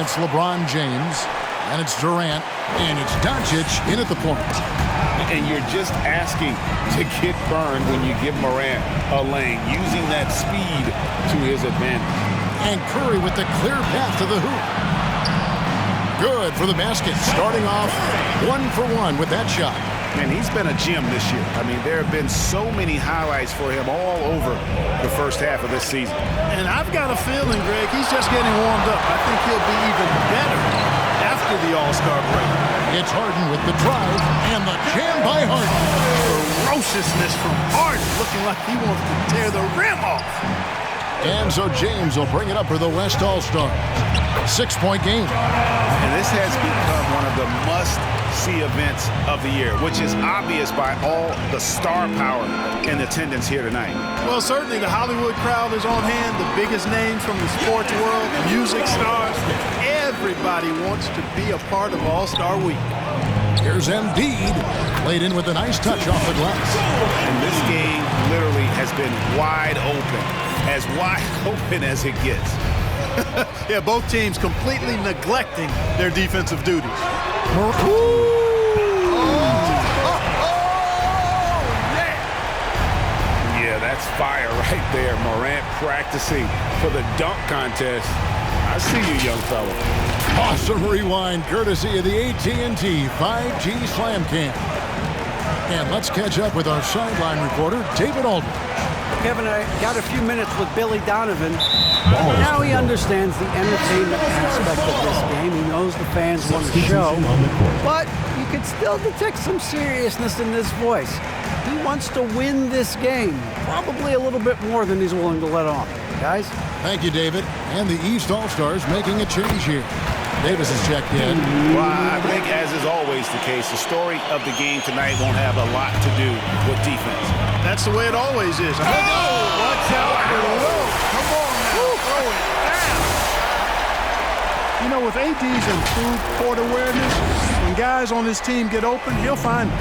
it's LeBron James. And it's Durant. And it's Doncic in at the point. And you're just asking to get burned when you give Morant a lane, using that speed to his advantage. And Curry with the clear path to the hoop. Good for the basket. Starting off 1 for 1 with that shot. And he's been a gem this year. I mean, there have been so many highlights for him all over the first half of this season. And I've got a feeling, Greg, he's just getting warmed up. I think he'll be even better after the All-Star break. It's Harden with the drive and the jam by Harden. Ferociousness from Harden, looking like he wants to tear the rim off. And so James will bring it up for the West All-Stars. 6-point game. And this has become one of the must-see events of the year, which is obvious by all the star power in attendance here tonight. Well, certainly the Hollywood crowd is on hand, the biggest names from the sports world, music stars. Everybody wants to be a part of All-Star Week. Here's Embiid, played in with a nice touch off the glass. And this game literally has been wide open as it gets. Yeah, both teams completely neglecting their defensive duties. Yeah, that's fire right there. Morant practicing for the dunk contest. I see you, young fella. Awesome rewind, courtesy of the AT&T 5G Slam Cam. And let's catch up with our sideline reporter, David Aldridge. Kevin, I got a few minutes with Billy Donovan. Now he understands the entertainment aspect of this game. He knows the fans want to show. But you can still detect some seriousness in his voice. He wants to win this game, probably a little bit more than he's willing to let on. Guys? Thank you, David. And the East All-Stars making a change here. Davis is checked in. Well, I think, as is always the case, the story of the game tonight won't have a lot to do with defense. That's the way it always is. Oh, watch out below. Come on now, throw it down. You know, with AD's improved court awareness, when guys on his team get open, he'll find them.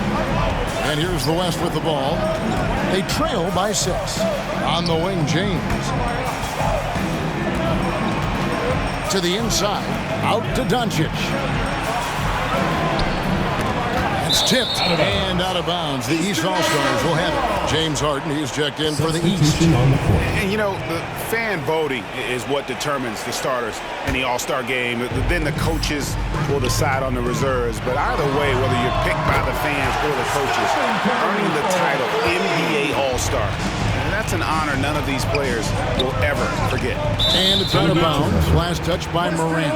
And here's the West with the ball. They trail by 6. On the wing, James. To the inside. Out to Doncic. It's tipped and out of bounds. The East All-Stars will have it. James Harden, he's checked in for the East. And, you know, the fan voting is what determines the starters in the All-Star game. Then the coaches will decide on the reserves. But either way, whether you're picked by the fans or the coaches, earning the title NBA All-Star, that's an honor none of these players will ever forget. And it's out of bounds. Last touch by Morant.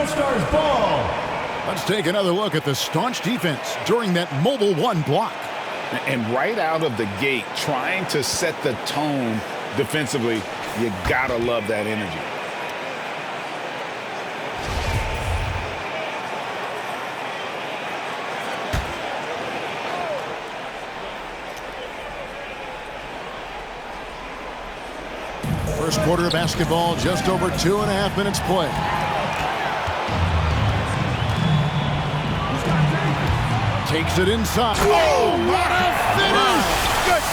Let's take another look at the staunch defense during that Mobile One block. And right out of the gate, trying to set the tone defensively, you gotta love that energy. First quarter of basketball, just over 2.5 minutes play. Takes it inside. Oh, what a finish! Good.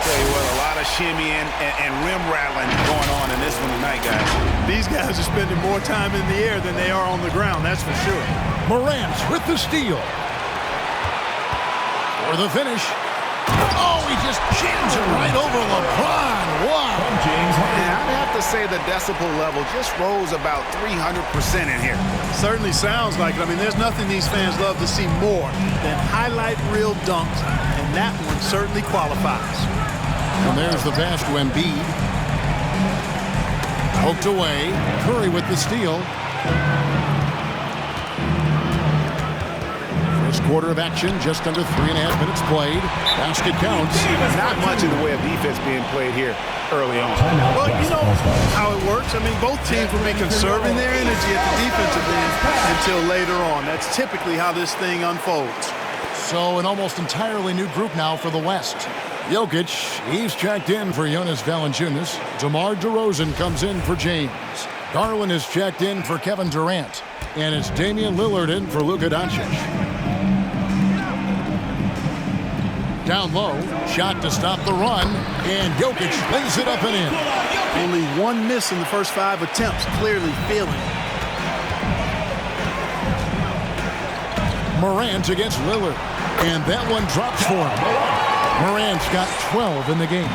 Tell you what, a lot of shimmying and rim rattling going on in this one tonight, guys. These guys are spending more time in the air than they are on the ground, that's for sure. Morant with the steal. For the finish. Oh, he just jams it right over LeBron. Wow. Yeah, I'd have to say the decibel level just rose about 300% in here. Certainly sounds like it. I mean, there's nothing these fans love to see more than highlight reel dunks, and that one certainly qualifies. And there's the pass to Embiid. Poked away. Curry with the steal. First quarter of action, just under 3.5 minutes played. Basket counts. Not much in the way of defense being played here early on. Well, you know how it works. I mean, both teams will be conserving their energy at the defensive end until later on. That's typically how this thing unfolds. So an almost entirely new group now for the West. Jokic, he's checked in for Jonas Valanciunas. DeMar DeRozan comes in for James. Garland is checked in for Kevin Durant. And it's Damian Lillard in for Luka Doncic. Down low, shot to stop the run, and Jokic lays it up and in. Only one miss in the first 5 attempts, clearly feeling it. Morant against Lillard. And that one drops for him. Morant's got 12 in the game.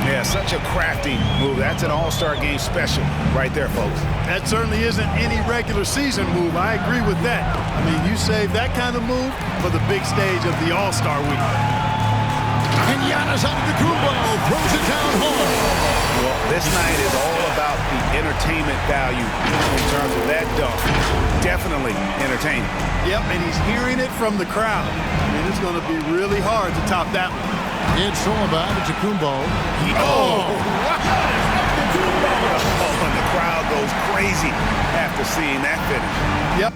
Yeah, such a crafty move. That's an all-star game special right there, folks. That certainly isn't any regular season move. I agree with that. I mean, you save that kind of move for the big stage of the All-Star week. And Giannis Antetokounmpo throws it down home. Well, this night is all about the entertainment value in terms of that dunk. Definitely entertaining. Yep, and he's hearing it from the crowd. I mean, it's going to be really hard to top that one. It's all about Antetokounmpo. And the crowd goes crazy after seeing that finish. Yep.